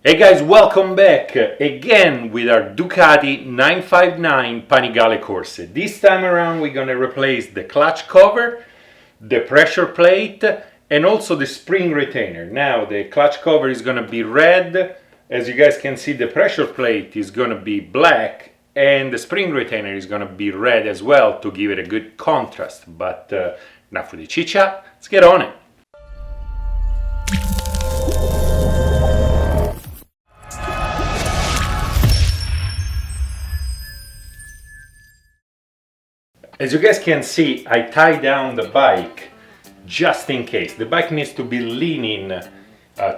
Hey guys, welcome back again with our Ducati 959 Panigale Corse. This time around we're gonna replace the clutch cover, the pressure plate, and also the spring retainer. Now the clutch cover is gonna be red. As you guys can see, the pressure plate is gonna be black, and the spring retainer is gonna be red as well to give it a good contrast. But enough for the chit chat, let's get on it. As you guys can see, I tie down the bike just in case. The bike needs to be leaning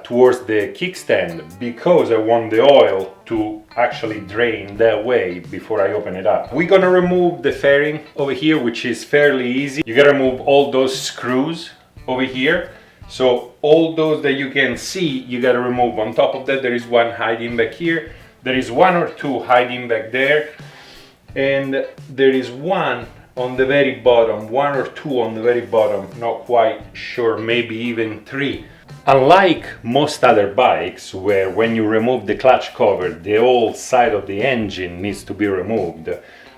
towards the kickstand because I want the oil to actually drain that way before I open it up. We're gonna remove the fairing over here, which is fairly easy. You gotta remove all those screws over here. So all those that you can see, you gotta remove. On top of that, there is one hiding back here. There is one or two hiding back there. And there is one on the very bottom, one or two on the very bottom, not quite sure, maybe even three. Unlike most other bikes where when you remove the clutch cover, the whole side of the engine needs to be removed,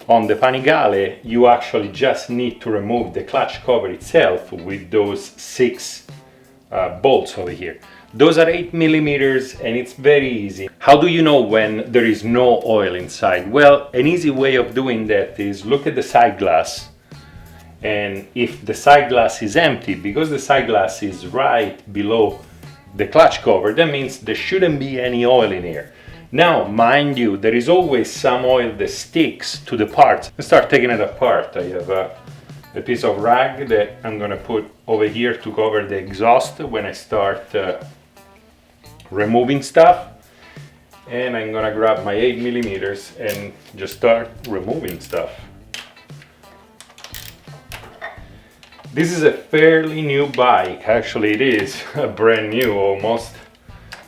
on the Panigale you actually just need to remove the clutch cover itself with those 6 bolts over here. Those are 8 millimeters and it's very easy. How do you know when there is no oil inside? Well, an easy way of doing that is look at the side glass, and if the side glass is empty, because the side glass is right below the clutch cover, that means there shouldn't be any oil in here. Now, mind you, there is always some oil that sticks to the parts. Let's start taking it apart. I have a piece of rag that I'm gonna put over here to cover the exhaust when I start removing stuff, and I'm gonna grab my 8 millimeters and just start removing stuff. This is a fairly new bike, actually it is brand new almost,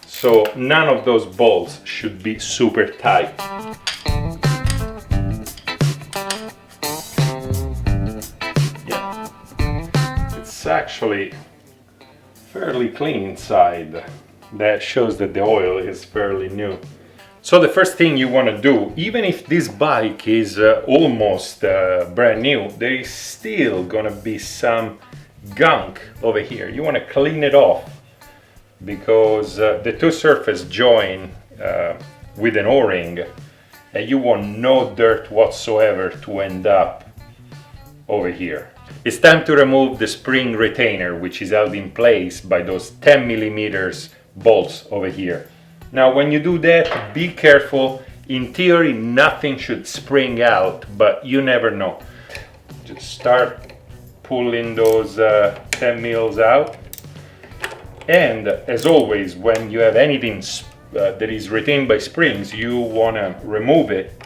so none of those bolts should be super tight. Yeah, it's actually fairly clean inside. That shows that the oil is fairly new. So the first thing you want to do, even if this bike is almost brand new, there is still gonna be some gunk over here. You want to clean it off because the two surfaces join with an O-ring, and you want no dirt whatsoever to end up over here. It's time to remove the spring retainer, which is held in place by those 10 millimeters bolts over here. Now when you do that, be careful. In theory nothing should spring out, but you never know. Just start pulling those 10 mils out, and as always when you have anything that is retained by springs, you want to remove it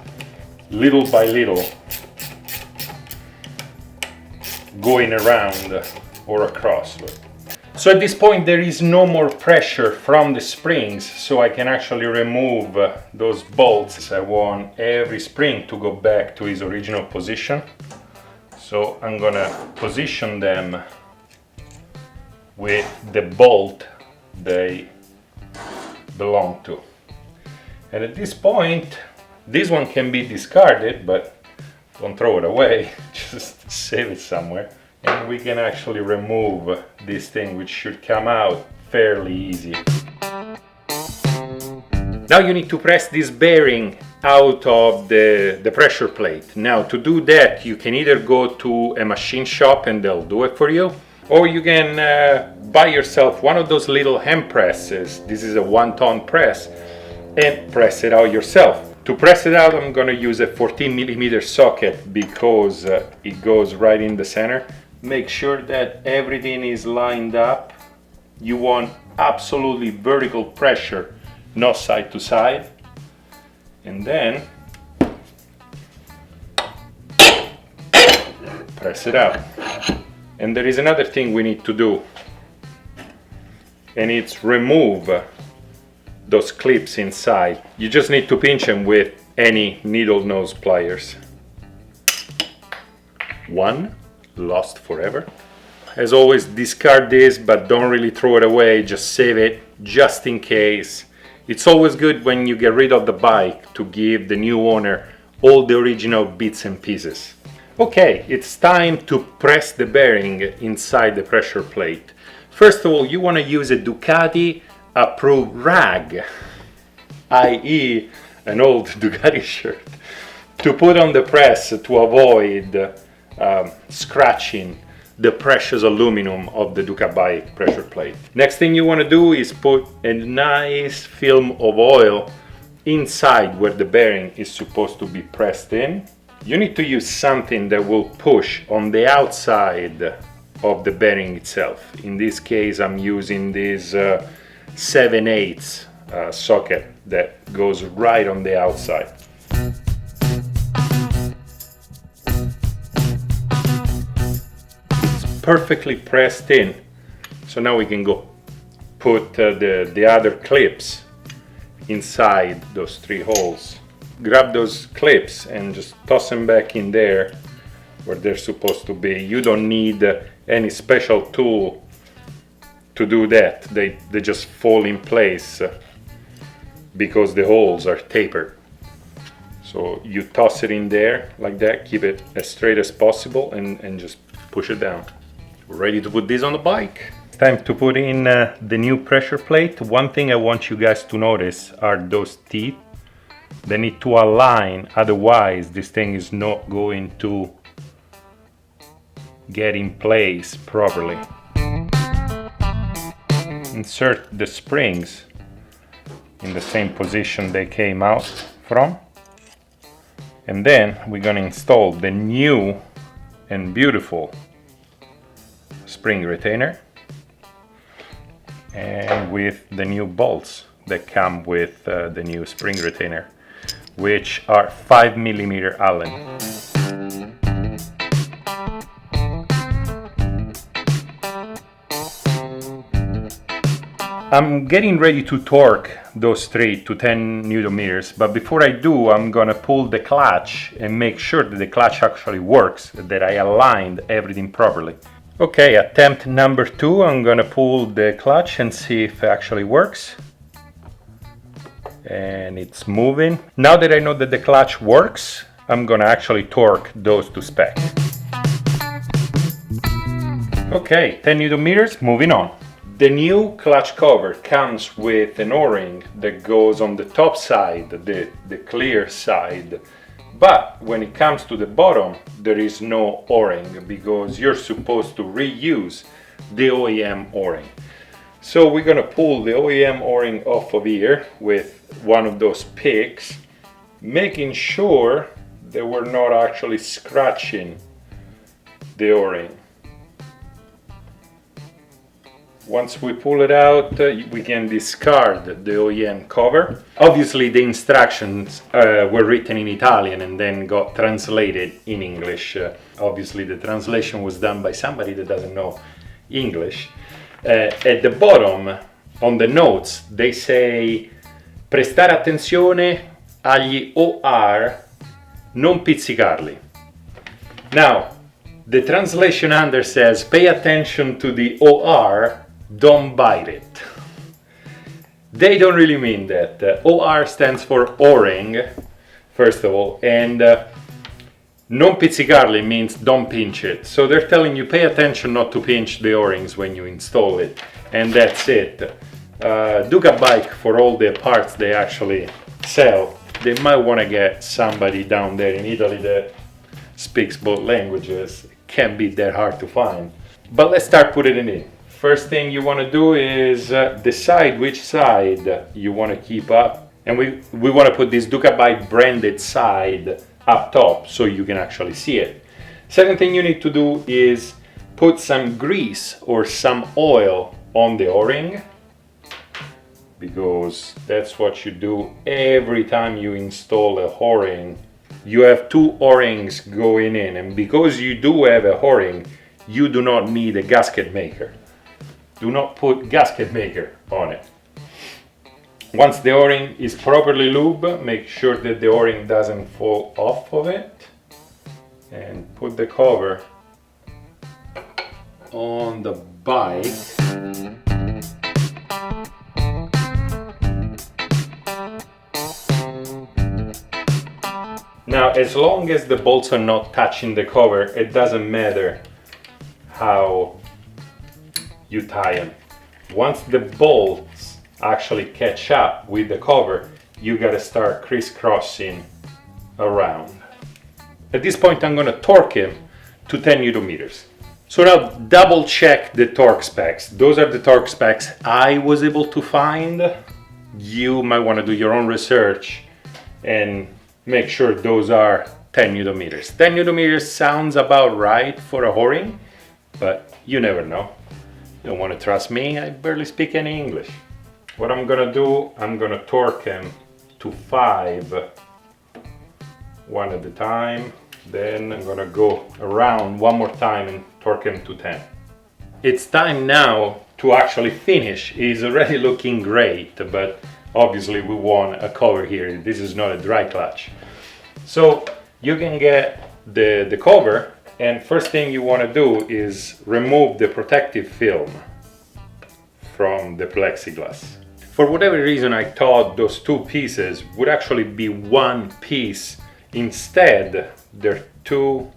little by little, going around or across. So at this point there is no more pressure from the springs, so I can actually remove those bolts. I want every spring to go back to its original position. So I'm gonna position them with the bolt they belong to. And at this point, this one can be discarded, but don't throw it away, just save it somewhere. And we can actually remove this thing, which should come out fairly easy. Now you need to press this bearing out of the pressure plate. Now to do that, you can either go to a machine shop and they'll do it for you, or you can buy yourself one of those little hand presses. This is a 1-ton press, and press it out yourself. To press it out, I'm gonna use a 14 millimeter socket because it goes right in the center. Make sure that everything is lined up. You want absolutely vertical pressure, not side to side. And then press it out. And there is another thing we need to do, and it's remove those clips inside. You just need to pinch them with any needle nose pliers. One, lost forever. As always, discard this, but don't really throw it away, just save it just in case It's always good when you get rid of the bike to give the new owner all the original bits and pieces. Okay, it's time to press the bearing inside the pressure plate. First of all, you want to use a Ducati approved rag, i.e. an old Ducati shirt, to put on the press to avoid scratching the precious aluminum of the Ducabike pressure plate. Next thing you want to do is put a nice film of oil inside where the bearing is supposed to be pressed in. You need to use something that will push on the outside of the bearing itself. In this case, I'm using this 7/8 socket that goes right on the outside. It's perfectly pressed in. So now we can go put the other clips inside those 3 holes. Grab those clips and just toss them back in there where they're supposed to be. You don't need any special tool to do that. They just fall in place because the holes are tapered. So you toss it in there like that, keep it as straight as possible, and just push it down. We're ready to put this on the bike. Time to put in the new pressure plate. One thing I want you guys to notice are those teeth. They need to align, otherwise this thing is not going to get in place properly. Insert the springs in the same position they came out from, and then we're going to install the new and beautiful spring retainer, and with the new bolts that come with the new spring retainer, which are 5mm Allen. I'm getting ready to torque those 3 to 10 Newton meters, but before I do, I'm gonna pull the clutch and make sure that the clutch actually works, that I aligned everything properly. Okay, attempt number 2, I'm gonna pull the clutch and see if it actually works. And it's moving. Now that I know that the clutch works, I'm gonna actually torque those to spec. Okay, 10 Newton meters, moving on. The new clutch cover comes with an O-ring that goes on the top side, the clear side. But when it comes to the bottom, there is no O-ring because you're supposed to reuse the OEM O-ring. So we're gonna pull the OEM O-ring off of here with one of those picks, making sure that we're not actually scratching the O-ring. Once we pull it out, we can discard the OEM cover. Obviously the instructions were written in Italian and then got translated in English. Obviously the translation was done by somebody that doesn't know English. At the bottom, on the notes, they say prestare attenzione agli OR, non pizzicarli. Now, the translation under says pay attention to the OR, don't bite it. They don't really mean that. OR stands for O-ring, first of all, and non pizzicarli means don't pinch it. So they're telling you pay attention not to pinch the O-rings when you install it, and that's it. Ducabike, for all the parts they actually sell, they might want to get somebody down there in Italy that speaks both languages. It can't be that hard to find. But let's start putting it in. First thing you want to do is decide which side you want to keep up, and we want to put this Ducabike branded side up top so you can actually see it. Second thing you need to do is put some grease or some oil on the O-ring, because that's what you do every time you install a O-ring. You have 2 O-rings going in, and because you do have a O-ring, you do not need a gasket maker. Do not put gasket maker on it. Once the O-ring is properly lubed, make sure that the O-ring doesn't fall off of it, and put the cover on the bike. Now, as long as the bolts are not touching the cover, it doesn't matter how you tie them. Once the bolts actually catch up with the cover, you gotta start crisscrossing around. At this point, I'm gonna torque him to 10 Newton meters. So now double check the torque specs. Those are the torque specs I was able to find. You might want to do your own research and make sure those are 10 Newton meters. 10 Newton meters sounds about right for a O-ring, but you never know. You don't want to trust me, I barely speak any English. What I'm gonna do, I'm gonna torque him to 5, one at a time. Then I'm gonna go around one more time and torque him to 10. It's time now to actually finish. He's already looking great, but obviously we want a cover here. This is not a dry clutch. So you can get the cover, and first thing you want to do is remove the protective film from the plexiglass. For whatever reason, I thought those two pieces would actually be one piece. Instead, they're two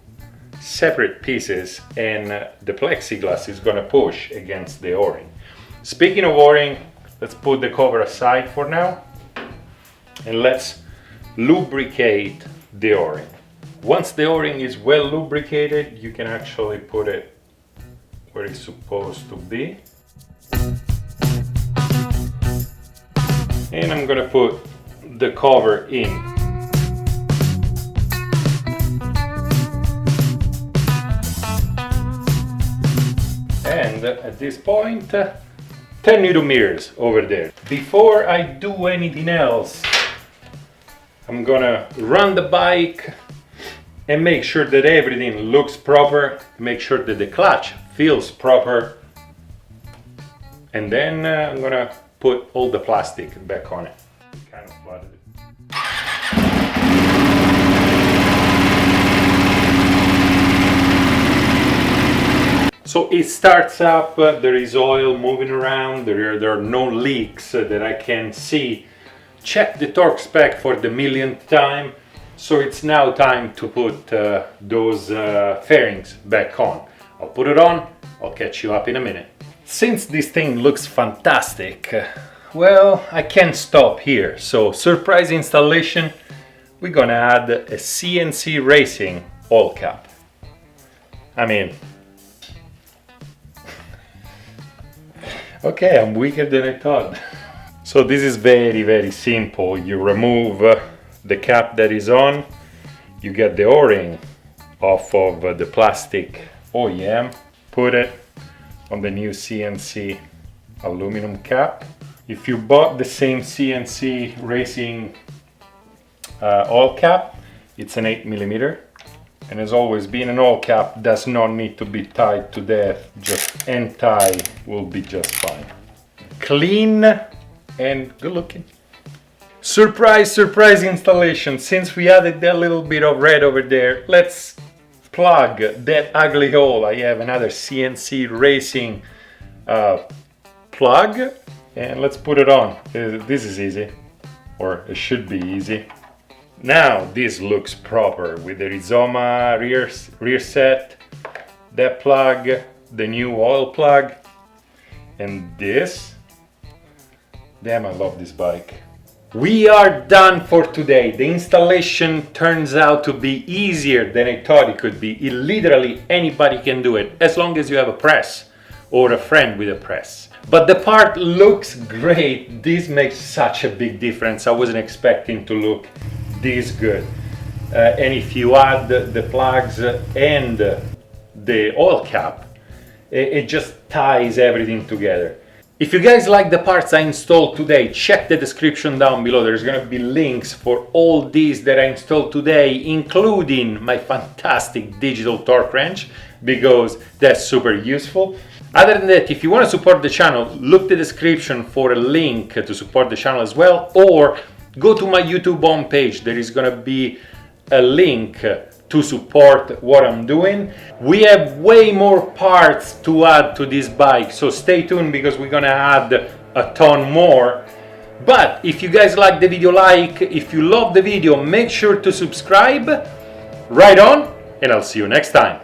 separate pieces, and the plexiglass is going to push against the O-ring. Speaking of O-ring, let's put the cover aside for now and let's lubricate the O-ring. Once the O-ring is well lubricated, you can actually put it where it's supposed to be. And I'm going to put the cover in. And at this point, 10 Newton meters over there. Before I do anything else, I'm gonna run the bike and make sure that everything looks proper, make sure that the clutch feels proper, and then I'm gonna put all the plastic back on it. Kind of flooded it. So it starts up, there is oil moving around, there are no leaks that I can see. Check the torque spec for the millionth time. So it's now time to put those fairings back on. I'll put it on, I'll catch you up in a minute. Since this thing looks fantastic, well, I can't stop here. So surprise installation, we're gonna add a CNC Racing oil cap. I mean, okay, I'm weaker than I thought. So this is very, very simple. You remove the cap that is on, you get the O-ring off of the plastic OEM, put it on the new CNC aluminum cap. If you bought the same CNC Racing oil cap, it's an 8mm. And as always, being an oil cap does not need to be tied to death, just end tie will be just fine. Clean and good looking. Surprise, surprise installation. Since we added that little bit of red over there, let's plug that ugly hole. I have another CNC Racing plug, and let's put it on. This is easy, or it should be easy. Now this looks proper with the Rizoma rear set, that plug, the new oil plug, and this. Damn, I love this bike. We are done for today. The installation turns out to be easier than I thought it could be. Literally anybody can do it, as long as you have a press or a friend with a press. But the part looks great. This makes such a big difference. I wasn't expecting to look this good. And if you add the plugs and the oil cap, it just ties everything together. If you guys like the parts I installed today, check the description down below. There's gonna be links for all these that I installed today, including my fantastic digital torque wrench, because that's super useful. Other than that, if you want to support the channel, look the description for a link to support the channel as well, or go to my YouTube homepage. There is gonna be a link to support what I'm doing. We have way more parts to add to this bike, so stay tuned because we're gonna add a ton more. But if you guys like the video, if you love the video, make sure to subscribe. Right on, and I'll see you next time.